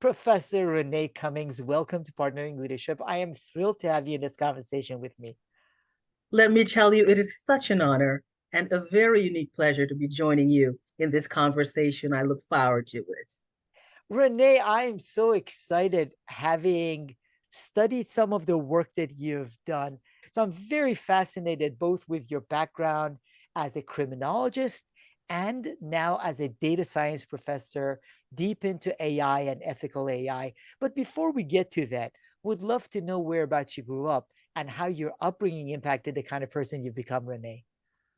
Professor Renee Cummings, welcome to Partnering Leadership. I am thrilled to have you in this conversation with me. Let me tell you, it is such an honor and a very unique pleasure to be joining you in this conversation. I look forward to it. Renee, I am so excited having studied some of the work that you've done. So I'm very fascinated both with your background as a criminologist and now as a data science professor deep into AI and ethical AI. But before we get to that, would love to know whereabouts you grew up and how your upbringing impacted the kind of person you've become, Renee.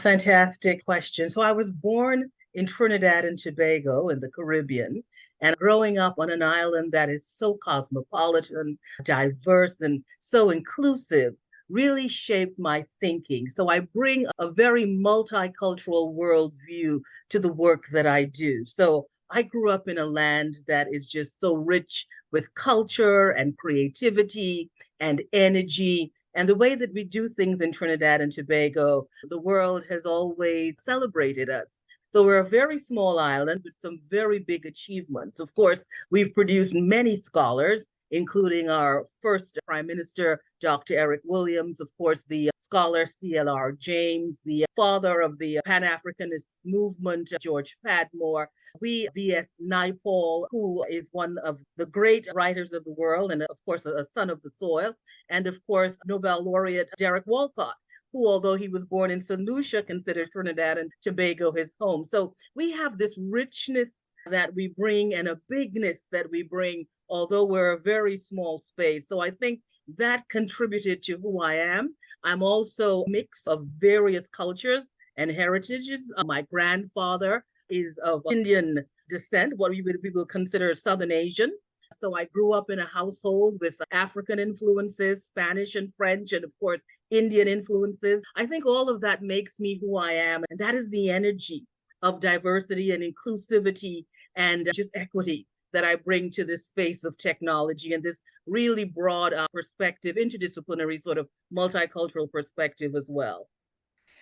Fantastic question. So I was born in Trinidad and Tobago in the Caribbean, and growing up on an island that is so cosmopolitan, diverse, and so inclusive really shaped my thinking. So I bring a very multicultural worldview to the work that I do. So I grew up in a land that is just so rich with culture and creativity and energy. And the way that we do things in Trinidad and Tobago, the world has always celebrated us. So we're a very small island with some very big achievements. Of course, we've produced many scholars, including our first Prime Minister, Dr. Eric Williams, of course, the scholar C.L.R. James, the father of the Pan Africanist movement, George Padmore. We, V.S. Naipaul, who is one of the great writers of the world, and of course, a son of the soil, and of course, Nobel laureate Derek Walcott, who, although he was born in St. Lucia, considers Trinidad and Tobago his home. So we have this richness that we bring and a bigness that we bring, although we're a very small space. So I think that contributed to who I am. I'm also a mix of various cultures and heritages. My grandfather is of Indian descent, what we will consider Southern Asian. So I grew up in a household with African influences, Spanish and French, and of course, Indian influences. I think all of that makes me who I am. And that is the energy of diversity and inclusivity and just equity that I bring to this space of technology and this really broad perspective, interdisciplinary sort of multicultural perspective as well.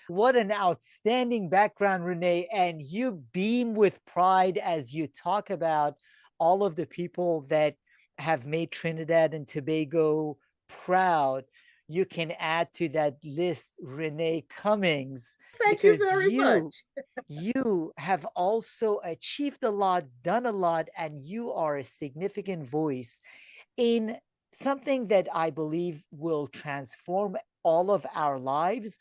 What an outstanding background, Renee. And you beam with pride as you talk about all of the people that have made Trinidad and Tobago proud. You can add to that list Renee Cummings Thank you because very much. you have also achieved a lot, done a lot, and you are a significant voice in something that I believe will transform all of our lives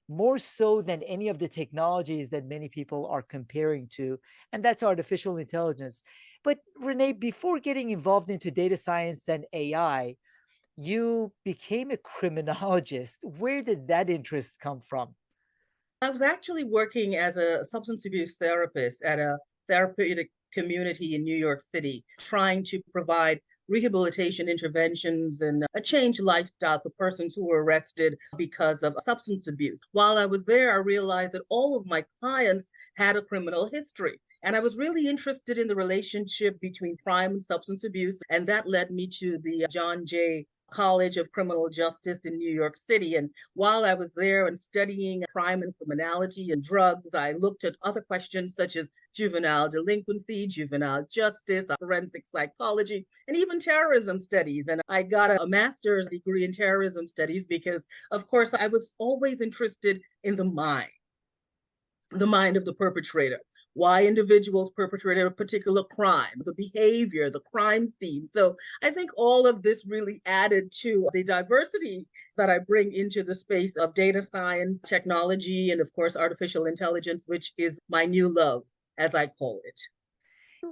more so than any of the technologies that many people are comparing to, and that's artificial intelligence. But Renee, before getting involved into data science and AI, you became a criminologist. Where did that interest come from? I was actually working as a substance abuse therapist at a therapeutic community in New York City, trying to provide rehabilitation interventions and a changed lifestyle for persons who were arrested because of substance abuse. While I was there, I realized that all of my clients had a criminal history. And I was really interested in the relationship between crime and substance abuse. And that led me to the John Jay College of Criminal Justice in New York City. And while I was there and studying crime and criminality and drugs, I looked at other questions such as juvenile delinquency, juvenile justice, forensic psychology, and even terrorism studies. And I got a master's degree in terrorism studies because, of course, I was always interested in the mind of the perpetrator, why individuals perpetrated a particular crime, the behavior, the crime scene. So I think all of this really added to the diversity that I bring into the space of data science, technology, and of course, artificial intelligence, which is my new love, as I call it.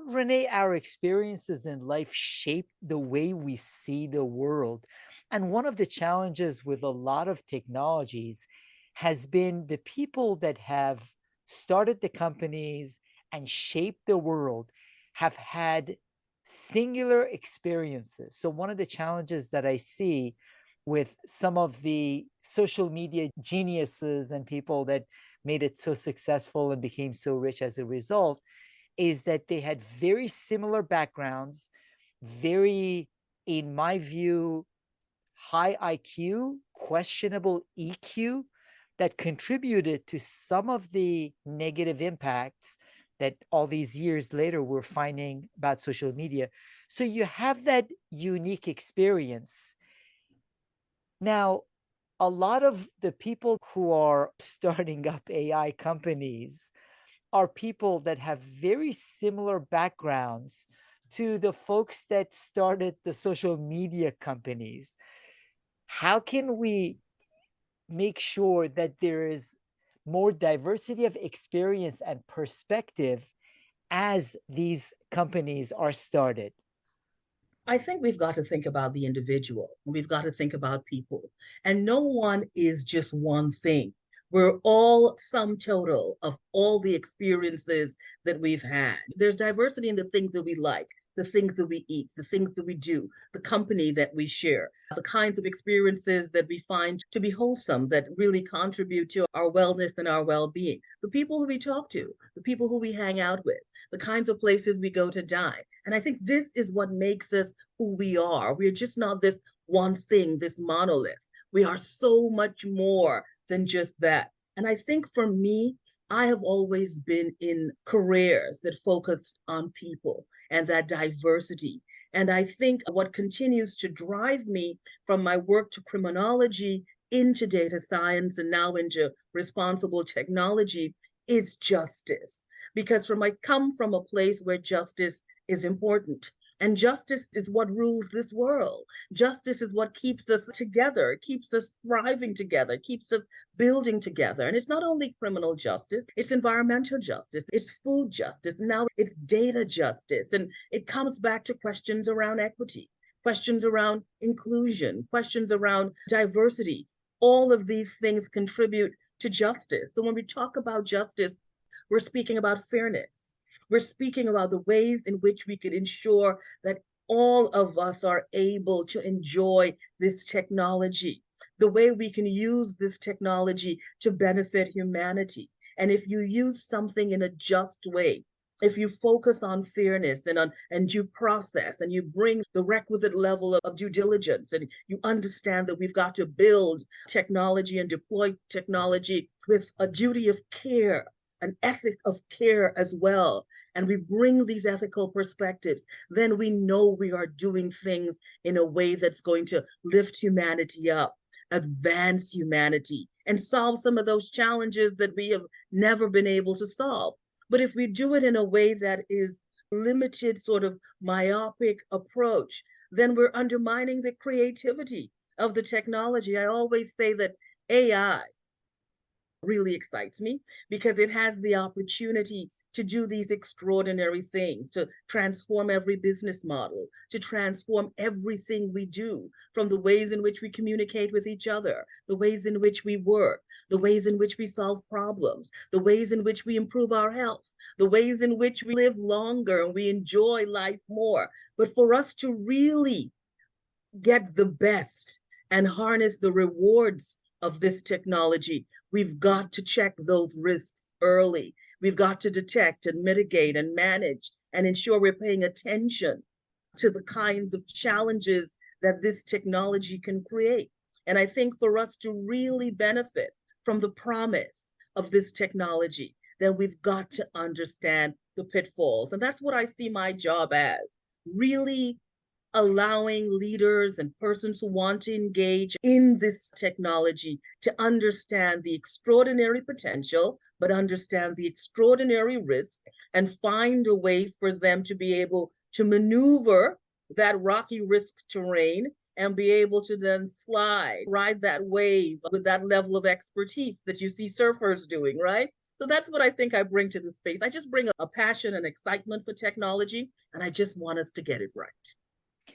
Renee, our experiences in life shape the way we see the world. And one of the challenges with a lot of technologies has been the people that have started the companies and shaped the world have had singular experiences. So, one of the challenges that I see with some of the social media geniuses and people that made it so successful and became so rich as a result is that they had very similar backgrounds, very, in my view, high IQ, questionable EQ that contributed to some of the negative impacts that all these years later we're finding about social media. So you have that unique experience. Now, a lot of the people who are starting up AI companies are people that have very similar backgrounds to the folks that started the social media companies. How can we make sure that there is more diversity of experience and perspective as these companies are started? I think we've got to think about the individual. We've got to think about people. And no one is just one thing. We're all sum total of all the experiences that we've had. There's diversity in the things that we like, the things that we eat, the things that we do, the company that we share, the kinds of experiences that we find to be wholesome, that really contribute to our wellness and our well being, the people who we talk to, the people who we hang out with, the kinds of places we go to dine. And I think this is what makes us who we are. We're just not this one thing, this monolith. We are so much more than just that. And I think for me, I have always been in careers that focused on people and that diversity. And I think what continues to drive me from my work to criminology into data science and now into responsible technology is justice. Because I come from a place where justice is important. And justice is what rules this world. Justice is what keeps us together, keeps us thriving together, keeps us building together. And it's not only criminal justice, it's environmental justice, it's food justice, now it's data justice. And it comes back to questions around equity, questions around inclusion, questions around diversity. All of these things contribute to justice. So when we talk about justice, we're speaking about fairness. We're speaking about the ways in which we could ensure that all of us are able to enjoy this technology, the way we can use this technology to benefit humanity. And if you use something in a just way, if you focus on fairness and due process, and you bring the requisite level of due diligence, and you understand that we've got to build technology and deploy technology with a duty of care, an ethic of care as well, and we bring these ethical perspectives, then we know we are doing things in a way that's going to lift humanity up, advance humanity, and solve some of those challenges that we have never been able to solve. But if we do it in a way that is limited, sort of myopic approach, then we're undermining the creativity of the technology. I always say that AI really excites me because it has the opportunity to do these extraordinary things, to transform every business model, to transform everything we do, from the ways in which we communicate with each other, the ways in which we work, the ways in which we solve problems, the ways in which we improve our health, the ways in which we live longer and we enjoy life more. But for us to really get the best and harness the rewards of this technology, we've got to check those risks early. We've got to detect and mitigate and manage and ensure we're paying attention to the kinds of challenges that this technology can create. And I think for us to really benefit from the promise of this technology, then we've got to understand the pitfalls. And that's what I see my job as, really allowing leaders and persons who want to engage in this technology to understand the extraordinary potential, but understand the extraordinary risk, and find a way for them to be able to maneuver that rocky risk terrain and be able to then ride that wave with that level of expertise that you see surfers doing, right? So that's what I think I bring to the space. I just bring a passion and excitement for technology, and I just want us to get it right.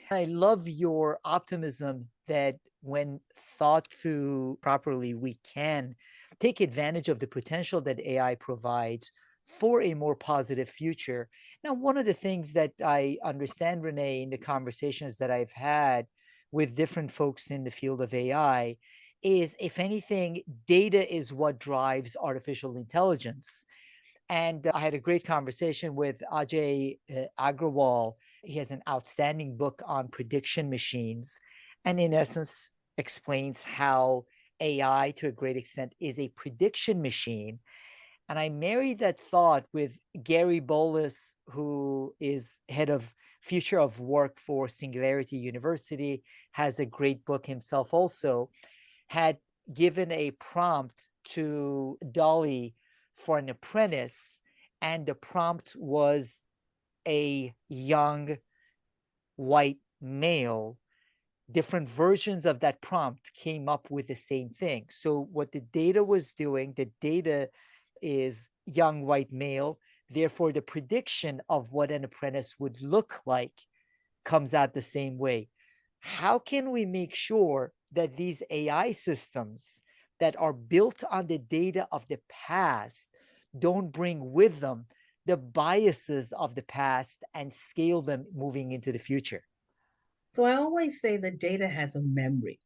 I love your optimism that when thought through properly, we can take advantage of the potential that AI provides for a more positive future. Now, one of the things that I understand, Renee, in the conversations that I've had with different folks in the field of AI is, if anything, data is what drives artificial intelligence. And I had a great conversation with Ajay Agrawal. He has an outstanding book on prediction machines, and in essence, explains how AI, to a great extent, is a prediction machine. And I married that thought with Gary Bolus, who is head of future of work for Singularity University, has a great book himself also, had given a prompt to Dolly for an apprentice, and the prompt was a young white male. Different versions of that prompt came up with the same thing. So what the data was doing, the data is young white male. Therefore, the prediction of what an apprentice would look like comes out the same way. How can we make sure that these AI systems that are built on the data of the past don't bring with them the biases of the past and scale them moving into the future? So I always say that data has a memory,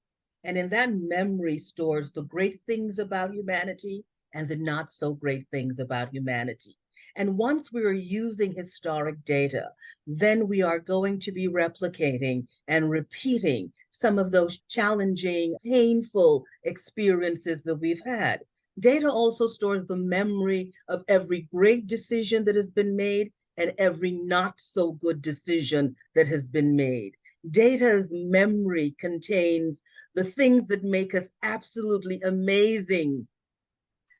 and in that memory stores the great things about humanity and the not so great things about humanity. And once we are using historic data, then we are going to be replicating and repeating some of those challenging, painful experiences that we've had. Data also stores the memory of every great decision that has been made and every not so good decision that has been made. Data's memory contains the things that make us absolutely amazing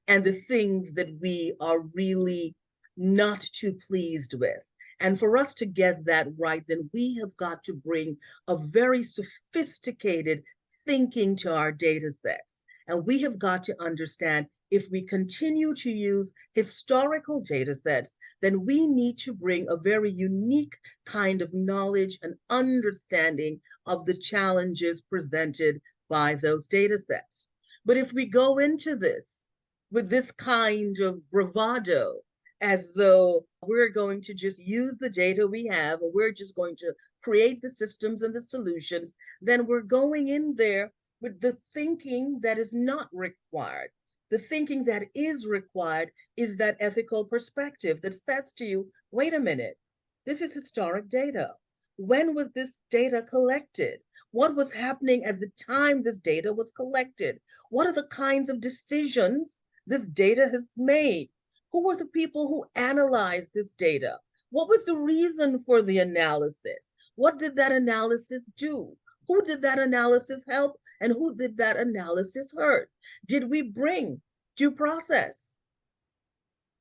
and the things that we are really not too pleased with. And for us to get that right, then we have got to bring a very sophisticated thinking to our data sets. And we have got to understand if we continue to use historical data sets, then we need to bring a very unique kind of knowledge and understanding of the challenges presented by those data sets. But if we go into this with this kind of bravado, as though we're going to just use the data we have, or we're just going to create the systems and the solutions, then we're going in there with the thinking that is not required. The thinking that is required is that ethical perspective that says to you, wait a minute, this is historic data. When was this data collected? What was happening at the time this data was collected? What are the kinds of decisions this data has made? Who were the people who analyzed this data? What was the reason for the analysis? What did that analysis do? Who did that analysis help and who did that analysis hurt? Did we bring due process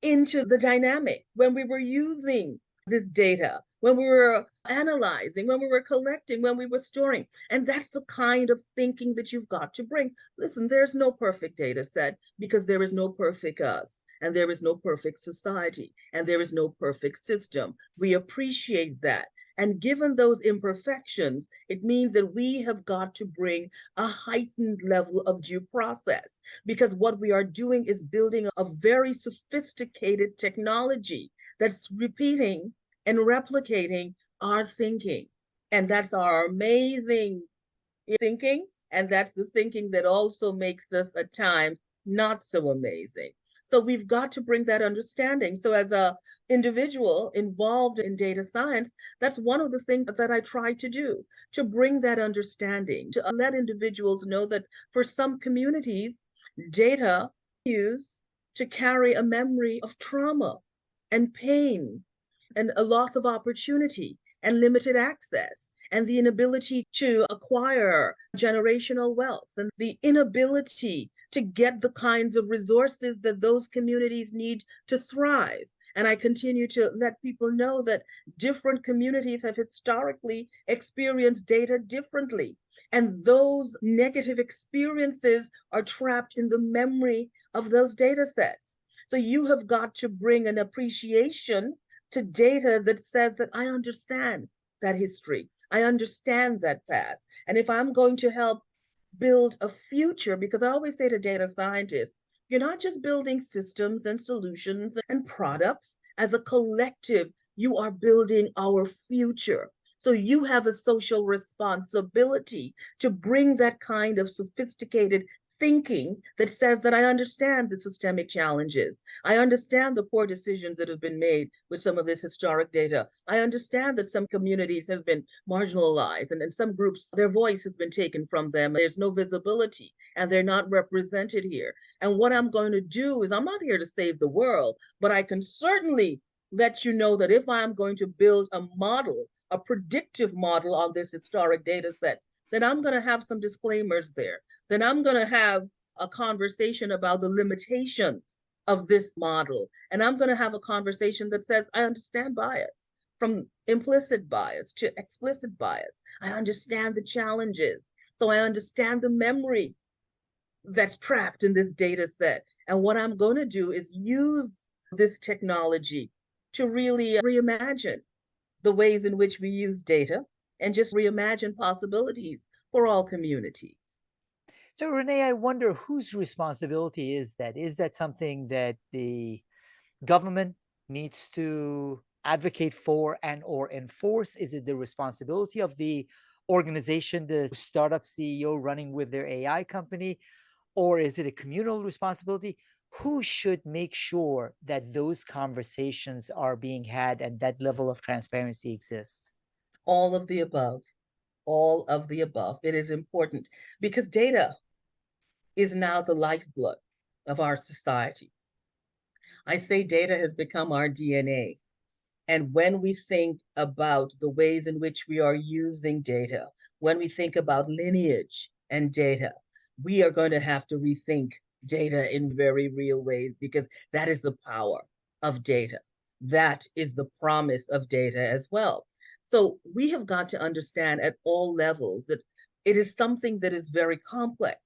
into the dynamic when we were using this data, when we were analyzing, when we were collecting, when we were storing? And that's the kind of thinking that you've got to bring. Listen, there's no perfect data set because there is no perfect us, and there is no perfect society, and there is no perfect system. We appreciate that. And given those imperfections, it means that we have got to bring a heightened level of due process, because what we are doing is building a very sophisticated technology that's repeating and replicating our thinking. And that's our amazing thinking. And that's the thinking that also makes us at times not so amazing. So we've got to bring that understanding. So as a individual involved in data science, that's one of the things that I try to do, to bring that understanding, to let individuals know that for some communities, data is used to carry a memory of trauma and pain and a loss of opportunity and limited access and the inability to acquire generational wealth and the inability to get the kinds of resources that those communities need to thrive. And I continue to let people know that different communities have historically experienced data differently. And those negative experiences are trapped in the memory of those data sets. So you have got to bring an appreciation to data that says that I understand that history. I understand that past. And if I'm going to help build a future, because I always say to data scientists, you're not just building systems and solutions and products as a collective, you are building our future. So you have a social responsibility to bring that kind of sophisticated thinking that says that I understand the systemic challenges. I understand the poor decisions that have been made with some of this historic data. I understand that some communities have been marginalized and some groups, their voice has been taken from them. There's no visibility and they're not represented here. And what I'm going to do is, I'm not here to save the world, but I can certainly let you know that if I'm going to build a model, a predictive model on this historic data set, then I'm going to have some disclaimers there. Then I'm going to have a conversation about the limitations of this model. And I'm going to have a conversation that says, I understand bias, from implicit bias to explicit bias. I understand the challenges. So I understand the memory that's trapped in this data set. And what I'm going to do is use this technology to really reimagine the ways in which we use data and just reimagine possibilities for all communities. So, Renee, I wonder whose responsibility is that? Is that something that the government needs to advocate for and or enforce? Is it the responsibility of the organization, the startup CEO running with their AI company? Or is it a communal responsibility? Who should make sure that those conversations are being had and that level of transparency exists? All of the above. All of the above. It is important because data is now the lifeblood of our society. I say data has become our DNA. And when we think about the ways in which we are using data, when we think about lineage and data, we are going to have to rethink data in very real ways, because that is the power of data. That is the promise of data as well. So we have got to understand at all levels that it is something that is very complex,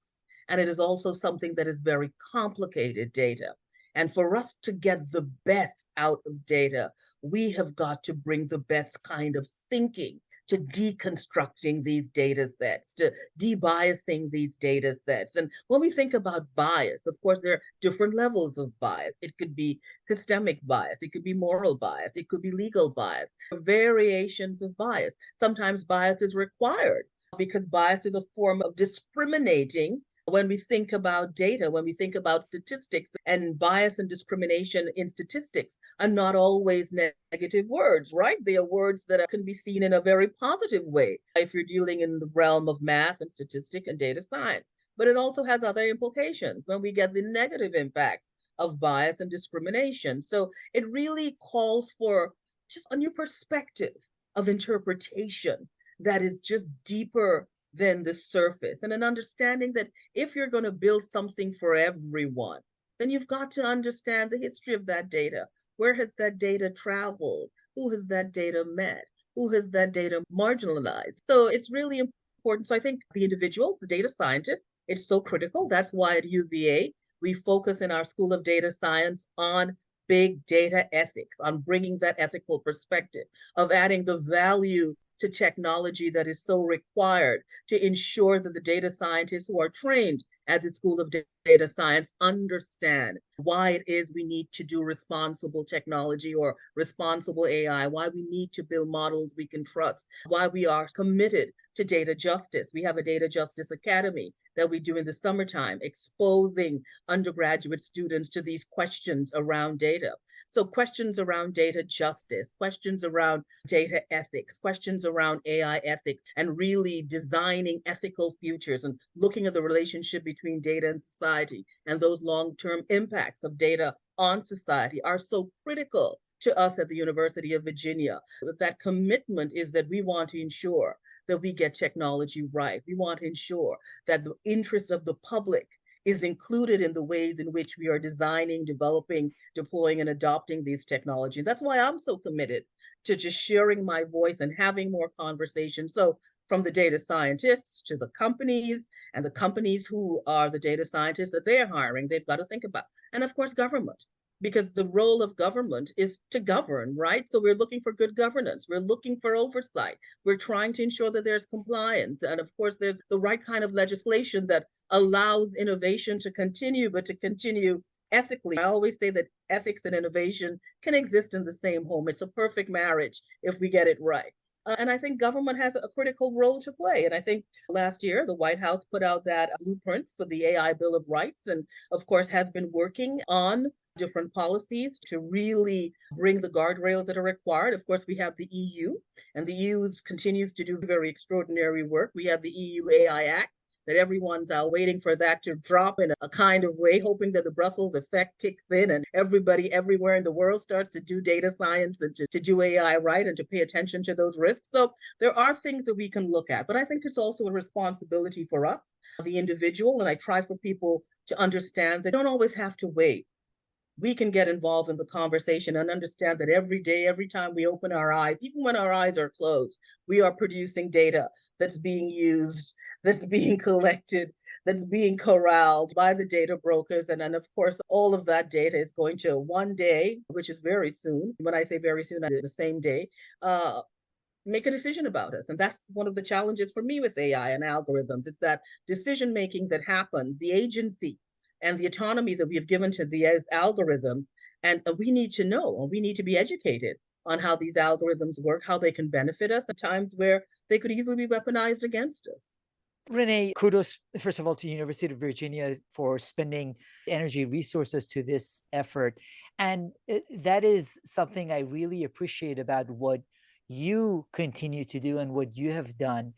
and it is also something that is very complicated data. And for us to get the best out of data, we have got to bring the best kind of thinking to deconstructing these data sets, to debiasing these data sets. And when we think about bias, of course, there are different levels of bias. It could be systemic bias, it could be moral bias, it could be legal bias, variations of bias. Sometimes bias is required because bias is a form of discriminating. When we think about data, when we think about statistics, and bias and discrimination in statistics are not always negative words, right? They are words that can be seen in a very positive way if you're dealing in the realm of math and statistics and data science. But it also has other implications when we get the negative impact of bias and discrimination. So it really calls for just a new perspective of interpretation that is just deeper than the surface, and an understanding that if you're going to build something for everyone, then you've got to understand the history of that data. Where has that data traveled? Who has that data met? Who has that data marginalized? So it's really important. So I think the individual, the data scientist, it's so critical. That's why at UVA, we focus in our School of Data Science on big data ethics, on bringing that ethical perspective, of adding the value to technology that is so required to ensure that the data scientists who are trained at the School of Data Science understand why it is we need to do responsible technology or responsible AI, why we need to build models we can trust, why we are committed to data justice. We have a Data Justice Academy that we do in the summertime, exposing undergraduate students to these questions around data. So questions around data justice, questions around data ethics, questions around AI ethics, and really designing ethical futures and looking at the relationship between data and society and those long-term impacts of data on society are so critical to us at the University of Virginia. That commitment is that we want to ensure that we get technology right. We want to ensure that the interest of the public is included in the ways in which we are designing, developing, deploying, and adopting these technologies. That's why I'm so committed to just sharing my voice and having more conversations. So from the data scientists to the companies, and the companies who are the data scientists that they're hiring, they've got to think about. And of course, government, because the role of government is to govern, right? So we're looking for good governance. We're looking for oversight. We're trying to ensure that there's compliance. And of course, there's the right kind of legislation that allows innovation to continue, but to continue ethically. I always say that ethics and innovation can exist in the same home. It's a perfect marriage if we get it right. And I think government has a critical role to play. And I think last year, the White House put out that blueprint for the AI Bill of Rights, and of course, has been working on different policies to really bring the guardrails that are required. Of course, we have the EU, and the EU continues to do very extraordinary work. We have the EU AI Act, that everyone's waiting for that to drop in a kind of way, hoping that the Brussels effect kicks in and everybody everywhere in the world starts to do data science and to do AI right and to pay attention to those risks. So there are things that we can look at, but I think it's also a responsibility for us, the individual. And I try for people to understand they don't always have to wait. We can get involved in the conversation and understand that every day, every time we open our eyes, even when our eyes are closed, we are producing data that's being used, that's being collected, that's being corralled by the data brokers. And then, of course, all of that data is going to one day, which is very soon. When I say very soon, the same day, make a decision about us. And that's one of the challenges for me with AI and algorithms. It's that decision making that happens, the agency and the autonomy that we have given to the algorithm. And we need to know, we need to be educated on how these algorithms work, how they can benefit us at times where they could easily be weaponized against us. Renee, kudos, first of all, to University of Virginia for spending energy resources to this effort. And that is something I really appreciate about what you continue to do and what you have done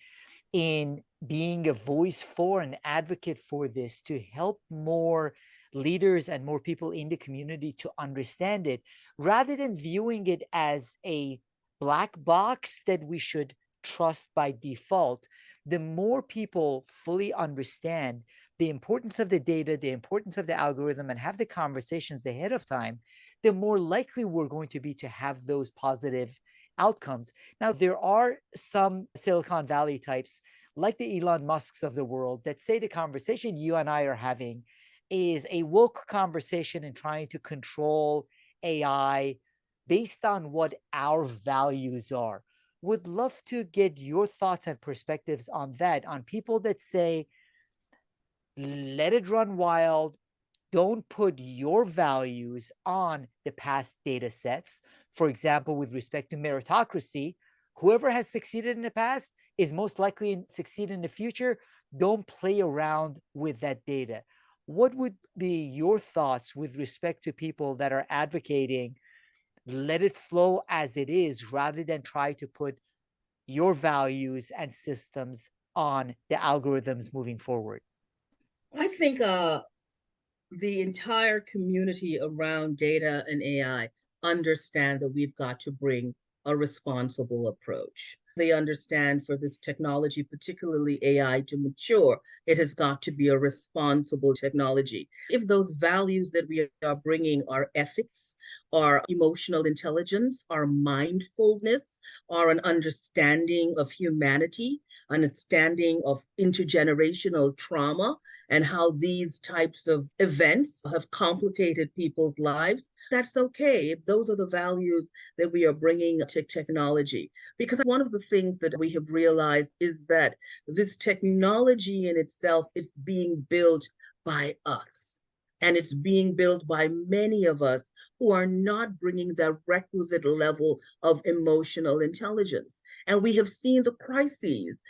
in being a voice for and advocate for this to help more leaders and more people in the community to understand it rather than viewing it as a black box that we should trust by default. The more people fully understand the importance of the data, the importance of the algorithm, and have the conversations ahead of time, the more likely we're going to be to have those positive outcomes. Now, there are some Silicon Valley types like the Elon Musks of the world that say the conversation you and I are having is a woke conversation and trying to control AI based on what our values are. Would love to get your thoughts and perspectives on that, on people that say, let it run wild, don't put your values on the past data sets. For example, with respect to meritocracy, whoever has succeeded in the past is most likely to succeed in the future. Don't play around with that data. What would be your thoughts with respect to people that are advocating let it flow as it is rather than try to put your values and systems on the algorithms moving forward? I think the entire community around data and AI understand that we've got to bring a responsible approach. They understand for this technology, particularly AI, to mature, it has got to be a responsible technology. If those values that we are bringing are ethics, are emotional intelligence, are mindfulness, are an understanding of humanity, understanding of intergenerational trauma, and how these types of events have complicated people's lives, that's okay if those are the values that we are bringing to technology. Because one of the things that we have realized is that this technology in itself is being built by us. And it's being built by many of us who are not bringing that requisite level of emotional intelligence. And we have seen the crises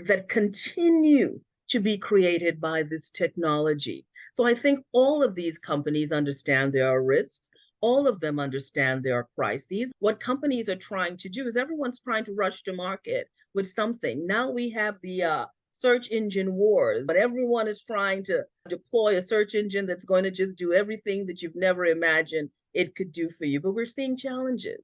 that continue to be created by this technology. So I think all of these companies understand there are risks. All of them understand there are crises. What companies are trying to do is everyone's trying to rush to market with something. Now we have the search engine wars, but everyone is trying to deploy a search engine that's going to just do everything that you've never imagined it could do for you. But we're seeing challenges.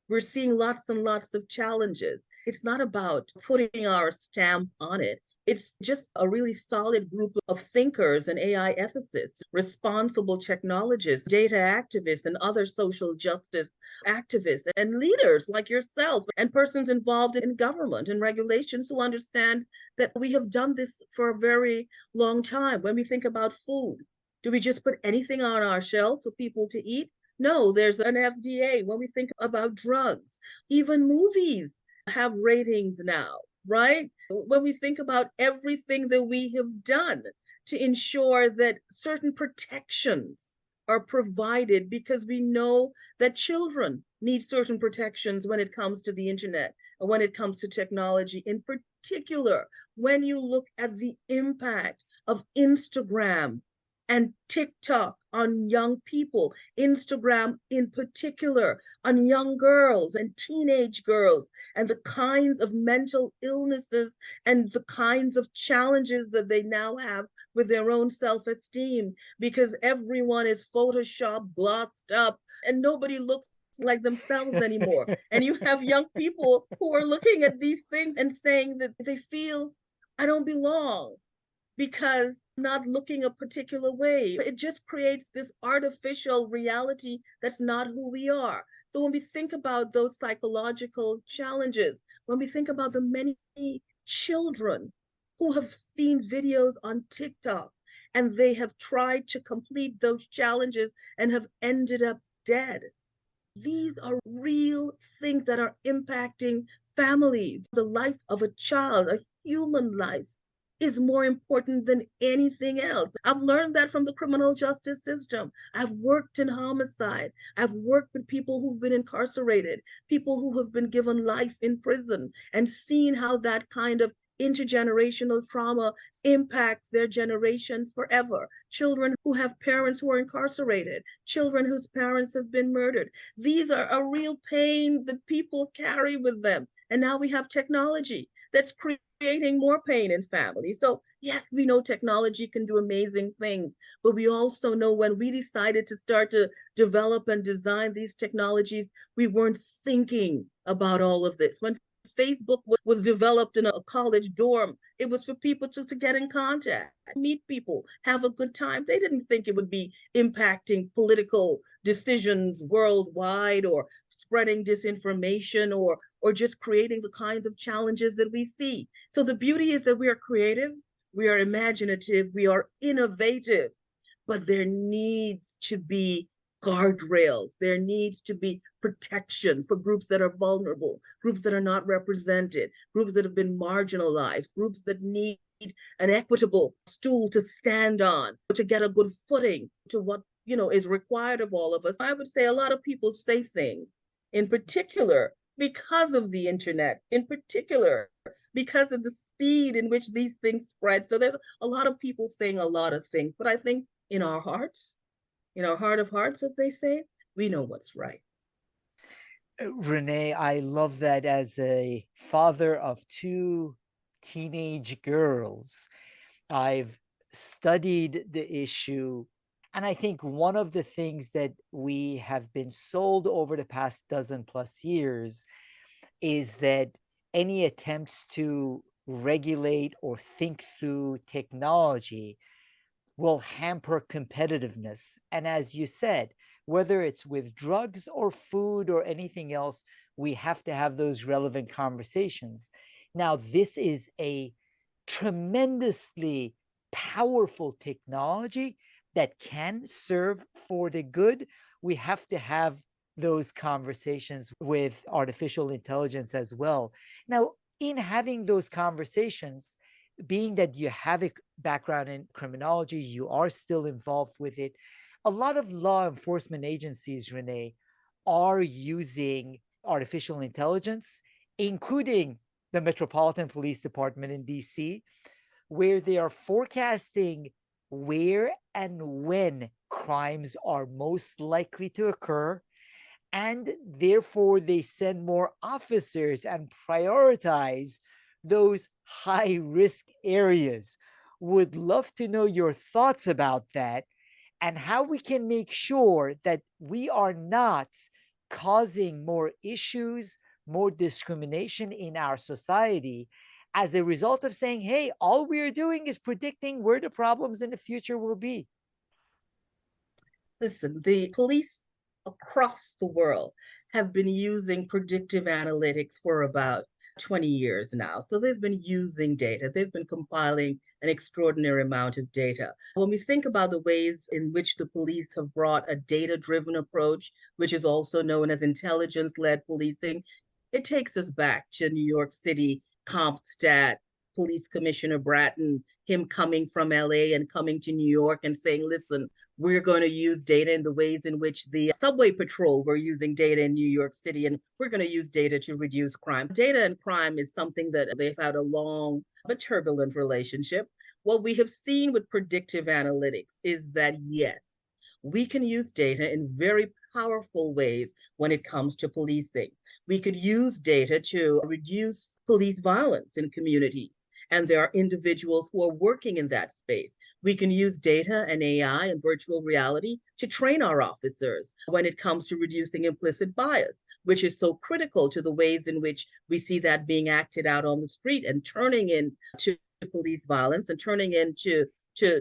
We're seeing lots and lots of challenges. It's not about putting our stamp on it. It's just a really solid group of thinkers and AI ethicists, responsible technologists, data activists, and other social justice activists, and leaders like yourself, and persons involved in government and regulations who understand that we have done this for a very long time. When we think about food, do we just put anything on our shelves for people to eat? No, there's an FDA. When we think about drugs, even movies have ratings now, right? When we think about everything that we have done to ensure that certain protections are provided, because we know that children need certain protections when it comes to the internet. when it comes to technology, in particular, when you look at the impact of Instagram and TikTok on young people, Instagram in particular, on young girls and teenage girls, and the kinds of mental illnesses and the kinds of challenges that they now have with their own self esteem, because everyone is photoshopped, glossed up, and nobody looks like themselves anymore. And you have young people who are looking at these things and saying that they feel, I don't belong because I'm not looking a particular way. It just creates this artificial reality that's not who we are. So when we think about those psychological challenges, when we think about the many children who have seen videos on TikTok and they have tried to complete those challenges and have ended up dead, these are real things that are impacting families. The life of a child, a human life, is more important than anything else. I've learned that from the criminal justice system. I've worked in homicide. I've worked with people who've been incarcerated, people who have been given life in prison, and seen how that kind of intergenerational trauma impacts their generations forever. Children who have parents who are incarcerated, children whose parents have been murdered. These are a real pain that people carry with them. And now we have technology that's creating more pain in families. So, yes, we know technology can do amazing things, but we also know when we decided to start to develop and design these technologies, we weren't thinking about all of this. When Facebook was developed in a college dorm, it was for people to get in contact, meet people, have a good time. They didn't think it would be impacting political decisions worldwide or spreading disinformation or just creating the kinds of challenges that we see. So the beauty is that we are creative, we are imaginative, we are innovative, but there needs to be guardrails. There needs to be protection for groups that are vulnerable, groups that are not represented, groups that have been marginalized, groups that need an equitable stool to stand on, to get a good footing to what is required of all of us. I would say a lot of people say things, in particular because of the internet, in particular because of the speed in which these things spread. So there's a lot of people saying a lot of things, but I think in our hearts, in our heart of hearts, as they say, we know what's right. Renee, I love that. As a father of two teenage girls, I've studied the issue. And I think one of the things that we have been sold over the past dozen plus years is that any attempts to regulate or think through technology will hamper competitiveness. And as you said, whether it's with drugs or food or anything else, we have to have those relevant conversations. Now, this is a tremendously powerful technology that can serve for the good. We have to have those conversations with artificial intelligence as well. Now, in having those conversations, being that you have a background in criminology, you are still involved with it. A lot of law enforcement agencies, Renee, are using artificial intelligence, including the Metropolitan Police Department in DC, where they are forecasting where and when crimes are most likely to occur. And therefore, they send more officers and prioritize those high risk areas. Would love to know your thoughts about that and how we can make sure that we are not causing more issues, more discrimination in our society as a result of saying, hey, all we are doing is predicting where the problems in the future will be. Listen, the police across the world have been using predictive analytics for about 20 years now. So they've been using data, they've been compiling an extraordinary amount of data. When we think about the ways in which the police have brought a data driven approach, which is also known as intelligence led policing, it takes us back to New York City, CompStat, Police Commissioner Bratton, him coming from LA and coming to New York and saying, listen, we're going to use data in the ways in which the subway patrol were using data in New York City, and we're going to use data to reduce crime. Data and crime is something that they've had a long but turbulent relationship. What we have seen with predictive analytics is that, yes, we can use data in very powerful ways when it comes to policing. We could use data to reduce police violence in communities. And there are individuals who are working in that space. We can use data and AI and virtual reality to train our officers when it comes to reducing implicit bias, which is so critical to the ways in which we see that being acted out on the street and turning into police violence and turning into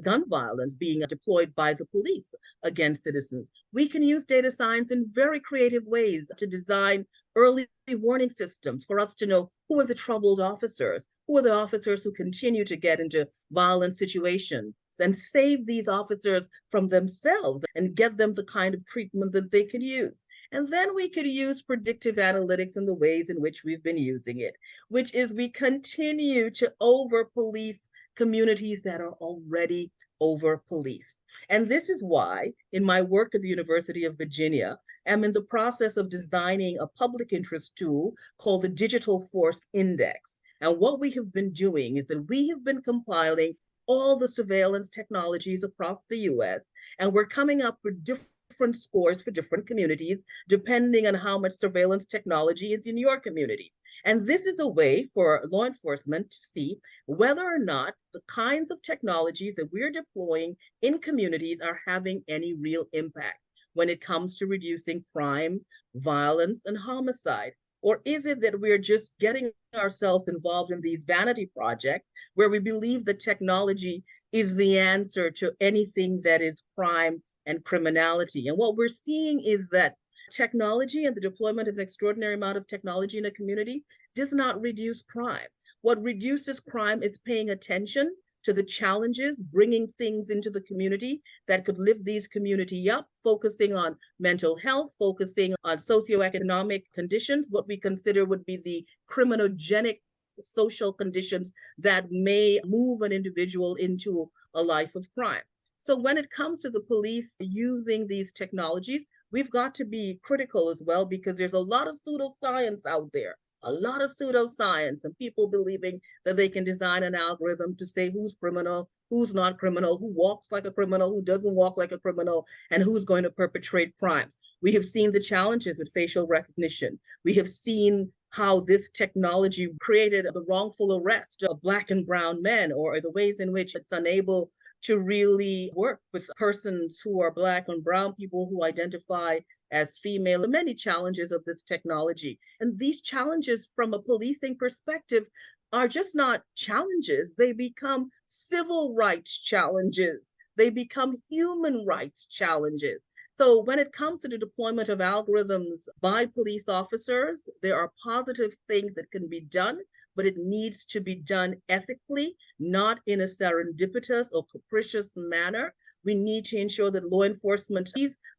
gun violence being deployed by the police against citizens. We can use data science in very creative ways to design early warning systems for us to know who are the troubled officers, who are the officers who continue to get into violent situations, and save these officers from themselves and get them the kind of treatment that they could use. And then we could use predictive analytics in the ways in which we've been using it, which is we continue to over police communities that are already over policed. And this is why, in my work at the University of Virginia, I'm in the process of designing a public interest tool called the Digital Force Index. And what we have been doing is that we have been compiling all the surveillance technologies across the US, and we're coming up with different scores for different communities, depending on how much surveillance technology is in your community. And this is a way for law enforcement to see whether or not the kinds of technologies that we're deploying in communities are having any real impact when it comes to reducing crime, violence, and homicide. Or is it that we're just getting ourselves involved in these vanity projects where we believe that technology is the answer to anything that is crime and criminality? And what we're seeing is that technology and the deployment of an extraordinary amount of technology in a community does not reduce crime. What reduces crime is paying attention to the challenges, bringing things into the community that could lift these community up, focusing on mental health, focusing on socioeconomic conditions, what we consider would be the criminogenic social conditions that may move an individual into a life of crime. So when it comes to the police using these technologies, we've got to be critical as well, because there's a lot of pseudoscience out there, a lot of pseudoscience, and people believing that they can design an algorithm to say who's criminal, who's not criminal, who walks like a criminal, who doesn't walk like a criminal, and who's going to perpetrate crimes. We have seen the challenges with facial recognition. We have seen how this technology created the wrongful arrest of Black and brown men, or the ways in which it's unable to really work with persons who are Black and brown, people who identify as female, the many challenges of this technology. And these challenges from a policing perspective are just not challenges, they become civil rights challenges. They become human rights challenges. So when it comes to the deployment of algorithms by police officers, there are positive things that can be done, but it needs to be done ethically, not in a serendipitous or capricious manner. We need to ensure that law enforcement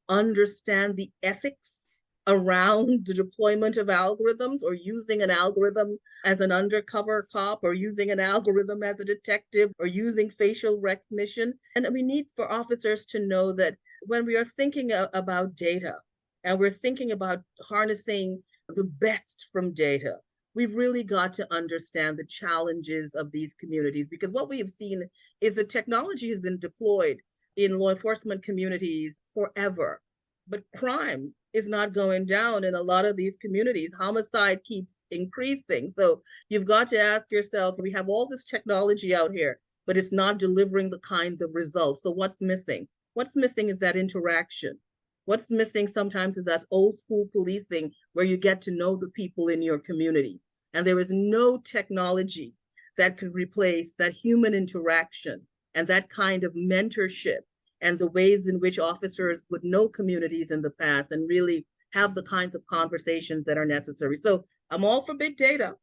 understand the ethics around the deployment of algorithms, or using an algorithm as an undercover cop, or using an algorithm as a detective, or using facial recognition. And we need for officers to know that when we are thinking about data and we're thinking about harnessing the best from data, we've really got to understand the challenges of these communities, because what we have seen is that technology has been deployed in law enforcement communities forever, but crime is not going down in a lot of these communities. Homicide keeps increasing. So you've got to ask yourself, we have all this technology out here, but it's not delivering the kinds of results. So what's missing? What's missing is that interaction. What's missing sometimes is that old school policing where you get to know the people in your community. And there is no technology that could replace that human interaction and that kind of mentorship and the ways in which officers would know communities in the past and really have the kinds of conversations that are necessary. So I'm all for big data,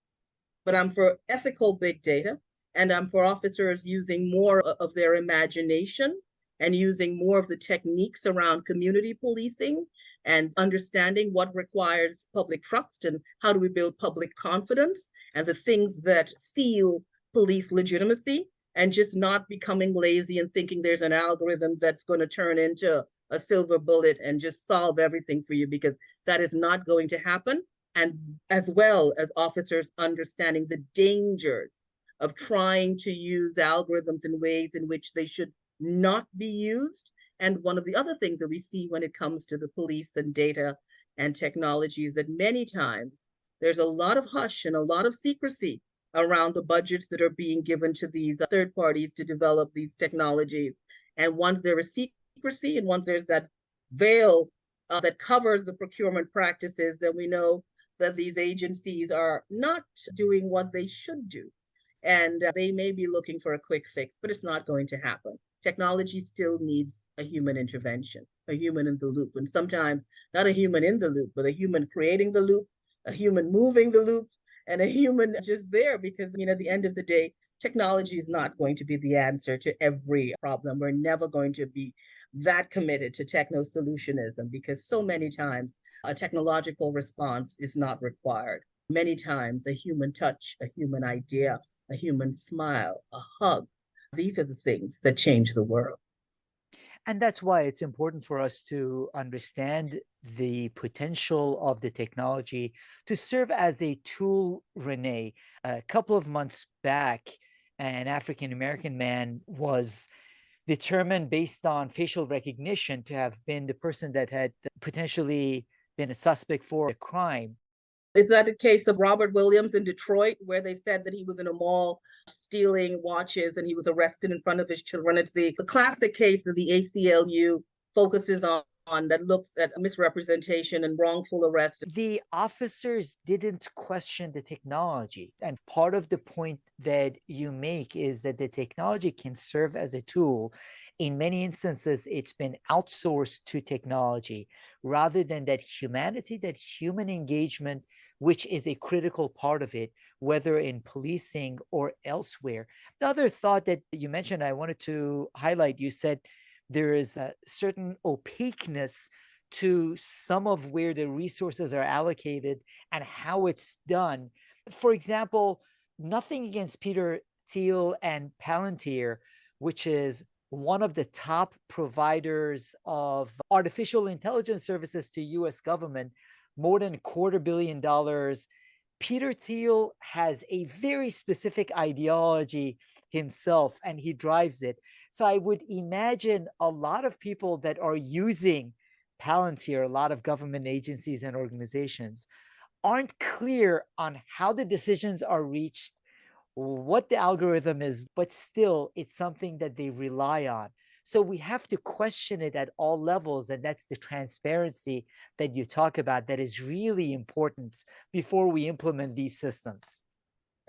but I'm for ethical big data, and I'm for officers using more of their imagination and using more of the techniques around community policing and understanding what requires public trust and how do we build public confidence and the things that seal police legitimacy and just not becoming lazy and thinking there's an algorithm that's going to turn into a silver bullet and just solve everything for you, because that is not going to happen. And as well as officers understanding the dangers of trying to use algorithms in ways in which they should not be used. And one of the other things that we see when it comes to the police and data and technology is that many times there's a lot of hush and a lot of secrecy around the budgets that are being given to these third parties to develop these technologies. And once there is secrecy and once there's that veil that covers the procurement practices, then we know that these agencies are not doing what they should do. And they may be looking for a quick fix, but it's not going to happen. Technology still needs a human intervention, a human in the loop. And sometimes not a human in the loop, but a human creating the loop, a human moving the loop, and a human just there, because, at the end of the day, technology is not going to be the answer to every problem. We're never going to be that committed to techno solutionism, because so many times a technological response is not required. Many times a human touch, a human idea, a human smile, a hug. These are the things that change the world. And that's why it's important for us to understand the potential of the technology to serve as a tool, Renee. A couple of months back, an African American man was determined based on facial recognition to have been the person that had potentially been a suspect for a crime. Is that a case of Robert Williams in Detroit, where they said that he was in a mall stealing watches and he was arrested in front of his children? It's the classic case that the ACLU focuses on that looks at misrepresentation and wrongful arrest. The officers didn't question the technology. And part of the point that you make is that the technology can serve as a tool. In many instances, it's been outsourced to technology rather than that humanity, that human engagement, which is a critical part of it, whether in policing or elsewhere. The other thought that you mentioned, I wanted to highlight, you said there is a certain opaqueness to some of where the resources are allocated and how it's done. For example, nothing against Peter Thiel and Palantir, which is one of the top providers of artificial intelligence services to US government, more than $250 million. Peter Thiel has a very specific ideology himself and he drives it. So I would imagine a lot of people that are using Palantir, a lot of government agencies and organizations, aren't clear on how the decisions are reached, what the algorithm is, but still it's something that they rely on. So we have to question it at all levels. And that's the transparency that you talk about that is really important before we implement these systems.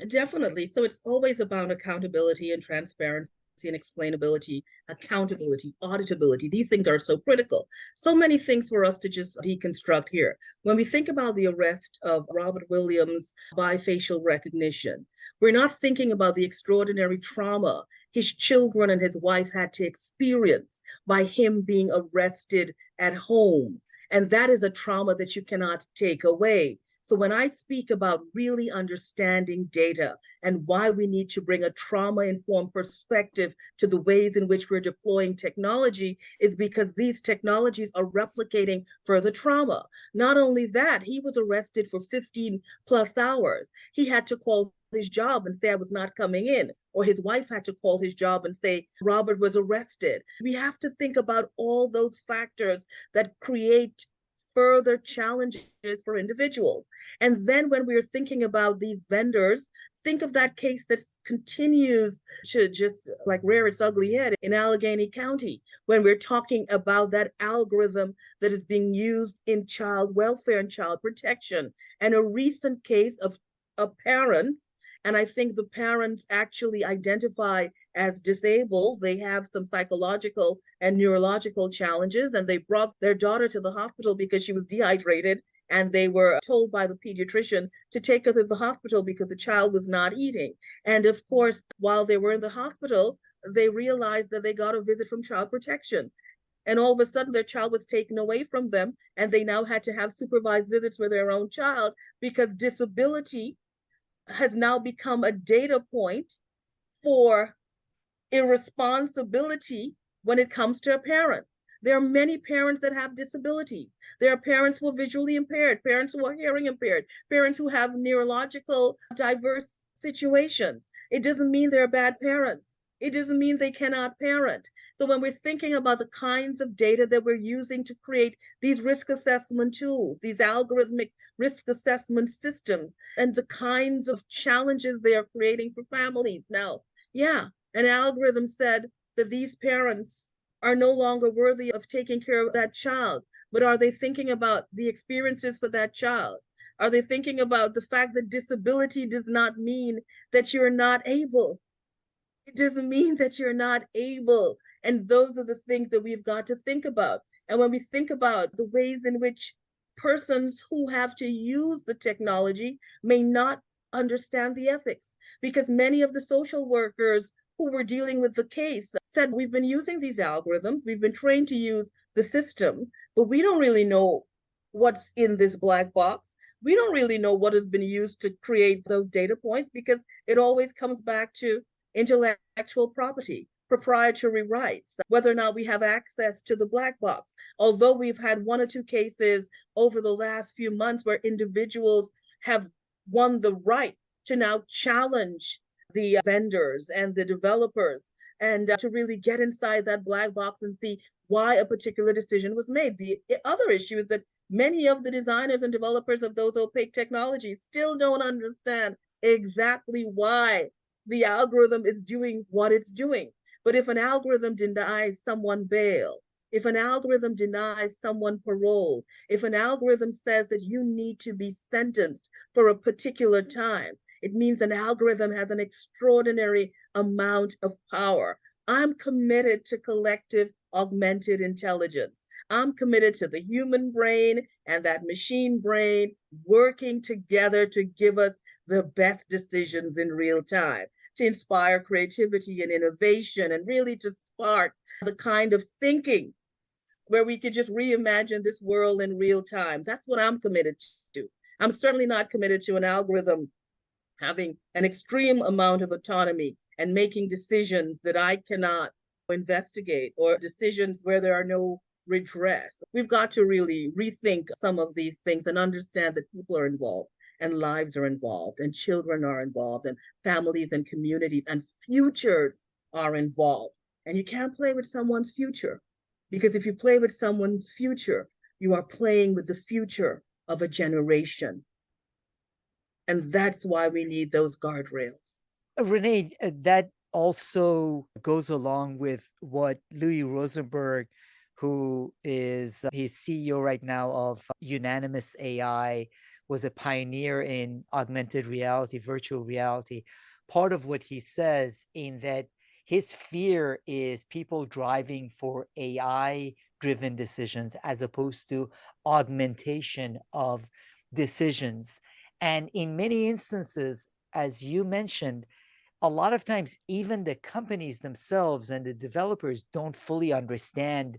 Definitely. So it's always about accountability and transparency and explainability, accountability, auditability. These things are so critical. So many things for us to just deconstruct here. When we think about the arrest of Robert Williams by facial recognition, we're not thinking about the extraordinary trauma his children and his wife had to experience by him being arrested at home. And that is a trauma that you cannot take away. So when I speak about really understanding data and why we need to bring a trauma-informed perspective to the ways in which we're deploying technology is because these technologies are replicating further trauma. Not only that, he was arrested for 15 plus hours. He had to call his job and say, I was not coming in. Or his wife had to call his job and say, Robert was arrested. We have to think about all those factors that create further challenges for individuals. And then when we're thinking about these vendors, think of that case that continues to just like rear its ugly head in Allegheny County, when we're talking about that algorithm that is being used in child welfare and child protection. And a recent case of a parent, and I think the parents actually identify as disabled. They have some psychological and neurological challenges, and they brought their daughter to the hospital because she was dehydrated. And they were told by the pediatrician to take her to the hospital because the child was not eating. And of course, while they were in the hospital, they realized that they got a visit from child protection. And all of a sudden, their child was taken away from them, and they now had to have supervised visits for their own child because disability has now become a data point for irresponsibility when it comes to a parent. There are many parents that have disabilities. There are parents who are visually impaired, parents who are hearing impaired, parents who have neurological diverse situations. It doesn't mean they're bad parents. It doesn't mean they cannot parent. So when we're thinking about the kinds of data that we're using to create these risk assessment tools, these algorithmic risk assessment systems, and the kinds of challenges they are creating for families now, yeah, an algorithm said that these parents are no longer worthy of taking care of that child. But are they thinking about the experiences for that child? Are they thinking about the fact that disability does not mean that you're not able? It doesn't mean that you're not able. And those are the things that we've got to think about. And when we think about the ways in which persons who have to use the technology may not understand the ethics, because many of the social workers who were dealing with the case said, we've been using these algorithms, we've been trained to use the system, but we don't really know what's in this black box. We don't really know what has been used to create those data points, because it always comes back to intellectual property, proprietary rights, whether or not we have access to the black box. Although we've had one or two cases over the last few months where individuals have won the right to now challenge the vendors and the developers and to really get inside that black box and see why a particular decision was made. The other issue is that many of the designers and developers of those opaque technologies still don't understand exactly why the algorithm is doing what it's doing. But if an algorithm denies someone bail, if an algorithm denies someone parole, if an algorithm says that you need to be sentenced for a particular time, it means an algorithm has an extraordinary amount of power. I'm committed to collective augmented intelligence. I'm committed to the human brain and that machine brain working together to give us the best decisions in real time, to inspire creativity and innovation, and really to spark the kind of thinking where we could just reimagine this world in real time. That's what I'm committed to. I'm certainly not committed to an algorithm having an extreme amount of autonomy and making decisions that I cannot investigate, or decisions where there are no redress. We've got to really rethink some of these things and understand that people are involved and lives are involved and children are involved and families and communities and futures are involved. And you can't play with someone's future, because if you play with someone's future, you are playing with the future of a generation. And that's why we need those guardrails. Renee, that also goes along with what Louis Rosenberg, who is he's CEO right now of Unanimous AI, was a pioneer in augmented reality, virtual reality. Part of what he says in that his fear is people driving for AI driven decisions as opposed to augmentation of decisions. And in many instances, as you mentioned, a lot of times even the companies themselves and the developers don't fully understand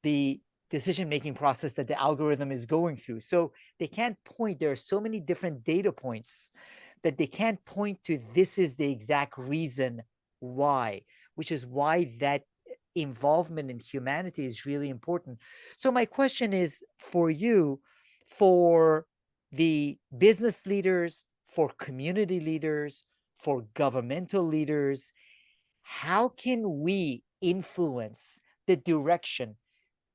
the decision making process that the algorithm is going through. So they can't point, there are so many different data points that they can't point to this is the exact reason why, which is why that involvement in humanity is really important. So my question is for you, for the business leaders, for community leaders, for governmental leaders, how can we influence the direction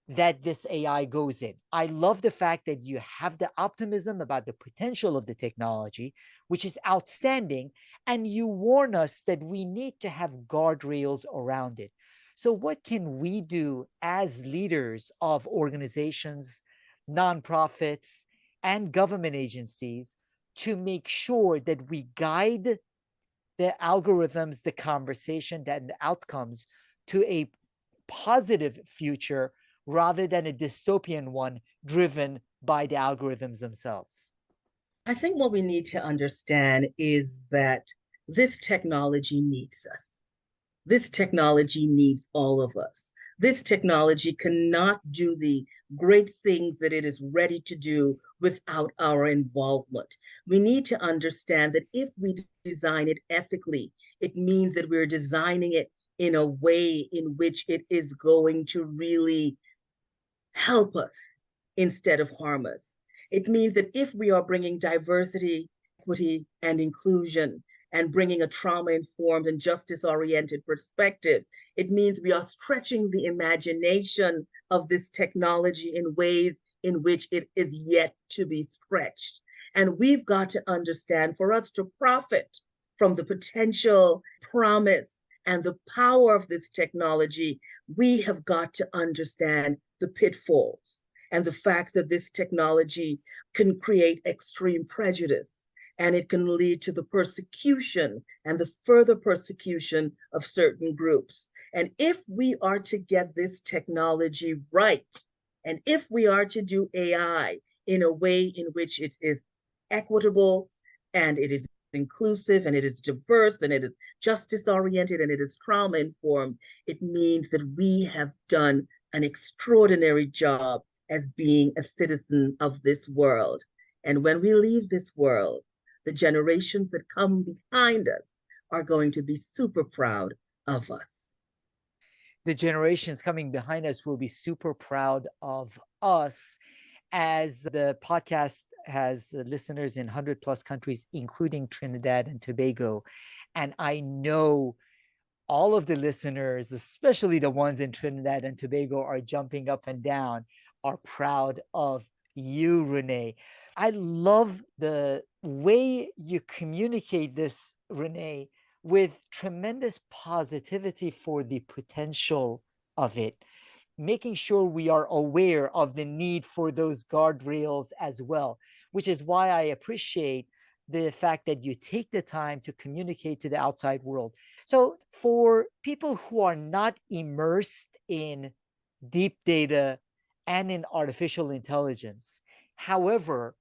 that this AI goes in? I love the fact that you have the optimism about the potential of the technology, which is outstanding, and you warn us that we need to have guardrails around it. So, what can we do as leaders of organizations, nonprofits, and government agencies to make sure that we guide the algorithms, the conversation, and the outcomes to a positive future rather than a dystopian one driven by the algorithms themselves? I think what we need to understand is that this technology needs us. This technology needs all of us. This technology cannot do the great things that it is ready to do without our involvement. We need to understand that if we design it ethically, it means that we're designing it in a way in which it is going to really help us instead of harm us. It means that if we are bringing diversity, equity, and inclusion, and bringing a trauma informed and justice oriented perspective, it means we are stretching the imagination of this technology in ways in which it is yet to be stretched. And we've got to understand, for us to profit from the potential promise and the power of this technology, we have got to understand the pitfalls and the fact that this technology can create extreme prejudice, and it can lead to the persecution and the further persecution of certain groups. And if we are to get this technology right, and if we are to do AI in a way in which it is equitable and it is inclusive and it is diverse and it is justice oriented and it is trauma informed, it means that we have done an extraordinary job as being a citizen of this world. And when we leave this world, the generations that come behind us are going to be super proud of us. The generations coming behind us will be super proud of us, as the podcast has listeners in 100 plus countries, including Trinidad and Tobago. And I know all of the listeners, especially the ones in Trinidad and Tobago, are jumping up and down, are proud of you, Renee. I love the way you communicate this, Renee, with tremendous positivity for the potential of it, making sure we are aware of the need for those guardrails as well, which is why I appreciate the fact that you take the time to communicate to the outside world. So, for people who are not immersed in deep data and in artificial intelligence, however,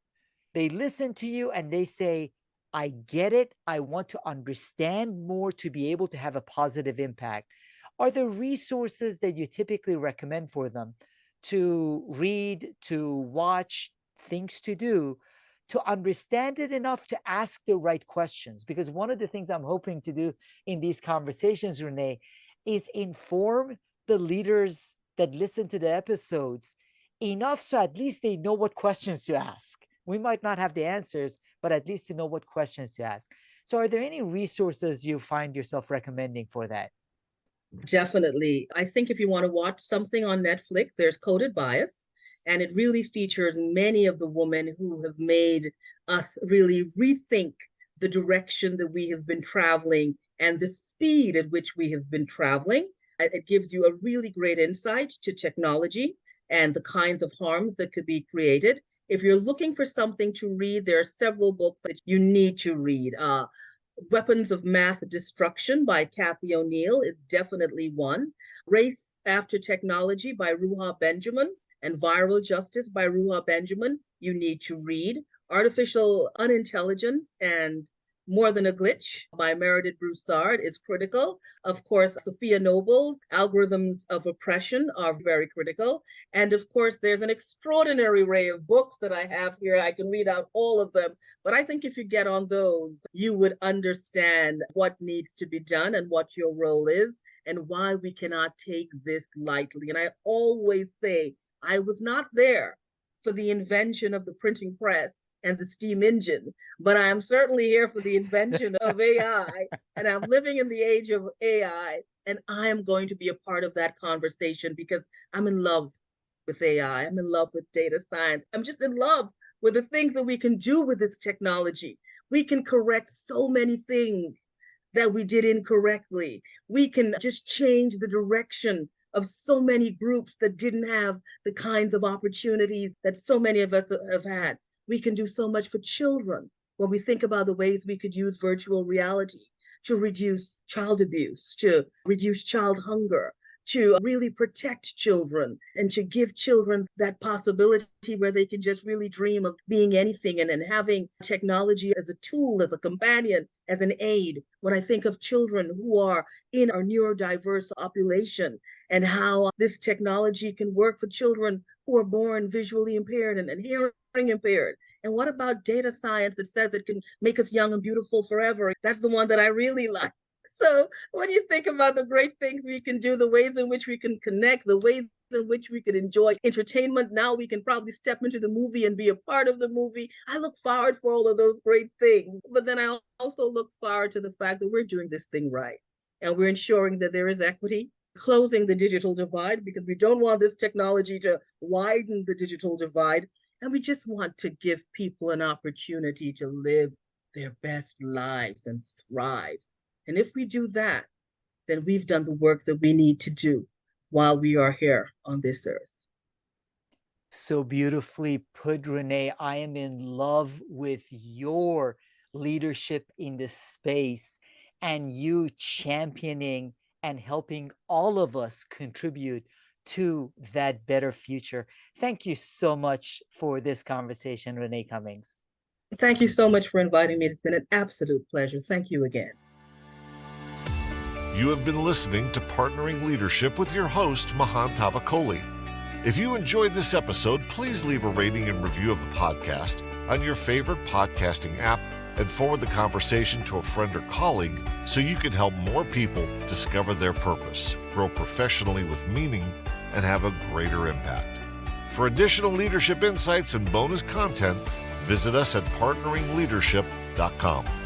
they listen to you and they say, I get it. I want to understand more to be able to have a positive impact. Are there resources that you typically recommend for them to read, to watch, things to do to understand it enough to ask the right questions? Because one of the things I'm hoping to do in these conversations, Renee, is inform the leaders that listen to the episodes enough so at least they know what questions to ask. We might not have the answers, but at least to know what questions to ask. So, are there any resources you find yourself recommending for that? Definitely. I think if you want to watch something on Netflix, there's Coded Bias, and it really features many of the women who have made us really rethink the direction that we have been traveling and the speed at which we have been traveling. It gives you a really great insight to technology and the kinds of harms that could be created. If you're looking for something to read, there are several books that you need to read. Weapons of Math Destruction by Kathy O'Neill is definitely one. Race After Technology by Ruha Benjamin and Viral Justice by Ruha Benjamin, you need to read. Artificial Unintelligence and More Than a Glitch by Meredith Broussard is critical. Of course, Sophia Noble's Algorithms of Oppression are very critical. And of course, there's an extraordinary array of books that I have here. I can read out all of them. But I think if you get on those, you would understand what needs to be done and what your role is and why we cannot take this lightly. And I always say, I was not there for the invention of the printing press and the steam engine, but I am certainly here for the invention of AI, and I'm living in the age of AI, and I am going to be a part of that conversation because I'm in love with AI. I'm in love with data science. I'm just in love with the things that we can do with this technology. We can correct so many things that we did incorrectly. We can just change the direction of so many groups that didn't have the kinds of opportunities that so many of us have had. We can do so much for children when we think about the ways we could use virtual reality to reduce child abuse, to reduce child hunger, to really protect children and to give children that possibility where they can just really dream of being anything and having technology as a tool, as a companion, as an aid. When I think of children who are in our neurodiverse population and how this technology can work for children who are born visually impaired and hearing impaired. And what about data science that says it can make us young and beautiful forever? That's the one that I really like. So when you think about the great things we can do, the ways in which we can connect, the ways in which we can enjoy entertainment, now we can probably step into the movie and be a part of the movie. I look forward for all of those great things. But then I also look forward to the fact that we're doing this thing right. And we're ensuring that there is equity, closing the digital divide, because we don't want this technology to widen the digital divide. And we just want to give people an opportunity to live their best lives and thrive. And if we do that, then we've done the work that we need to do while we are here on this earth. So beautifully put, Renee. I am in love with your leadership in this space and you championing and helping all of us contribute to that better future. Thank you so much for this conversation, Renee Cummings. Thank you so much for inviting me. It's been an absolute pleasure. Thank you again. You have been listening to Partnering Leadership with your host, Mahan Tavakoli. If you enjoyed this episode, please leave a rating and review of the podcast on your favorite podcasting app and forward the conversation to a friend or colleague so you can help more people discover their purpose, grow professionally with meaning, and have a greater impact. For additional leadership insights and bonus content, visit us at partneringleadership.com.